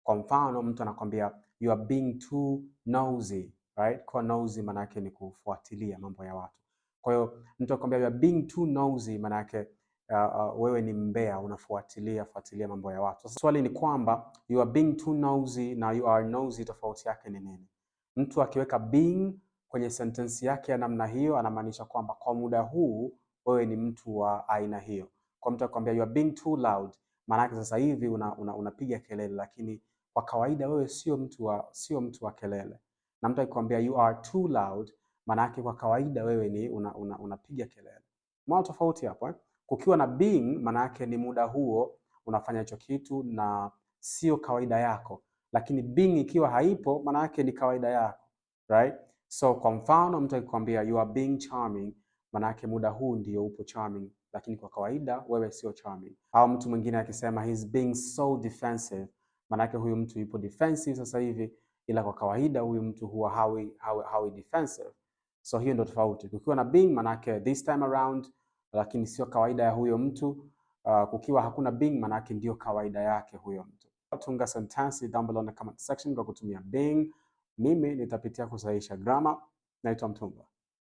Kwa mfano mtu anakwambia you are being too nosy, right? Kwa nosy maana yake ni kufuatilia mambo ya watu. Kwa hiyo mtu anakwambia you are being too nosy maana yake wewe ni mbea, unafuatilia mambo ya watu. Sasa swali ni kwamba you are being too nosy na you are nosy tofauti yake ni nini? Mtu akiweka being kwenye sentensi yake ya namna hiyo anamaanisha kwamba kwa muda huu wewe ni mtu wa aina hiyo. Kwa mtu akwambia you are being too loud, maana yake sasa hivi unapiga kelele, lakini kwa kawaida wewe sio mtu wa kelele. Na mtu akikwambia you are too loud, maana yake kwa kawaida wewe ni unapiga kelele. Mwana tofauti hapo Kukiwa na being maana yake ni muda huo unafanya hicho kitu na sio kawaida yako. Lakini being ikiwa haipo maana yake ni kawaida yako. Right? So kwa mfano mtu akikwambia you are being charming, maana yake muda huu ndio upo charming, lakini kwa kawaida wewe sio charming. Au mtu mwingine akisema he's being so defensive, maana yake huyu mtu yupo defensive sasa hivi, ila kwa kawaida huyu mtu huwa hawi defensive. So hiyo ndio tofauti. Kukiwa na being maana yake this time around, lakini sio kawaida ya huyo mtu. Kukiwa hakuna being maana yake ndio kawaida yake huyo mtu. Tunga sentensi down below in the comment section kwa kutumia being. Mimi nitapitia kusahihisha grammar. Naitwa Mtumba.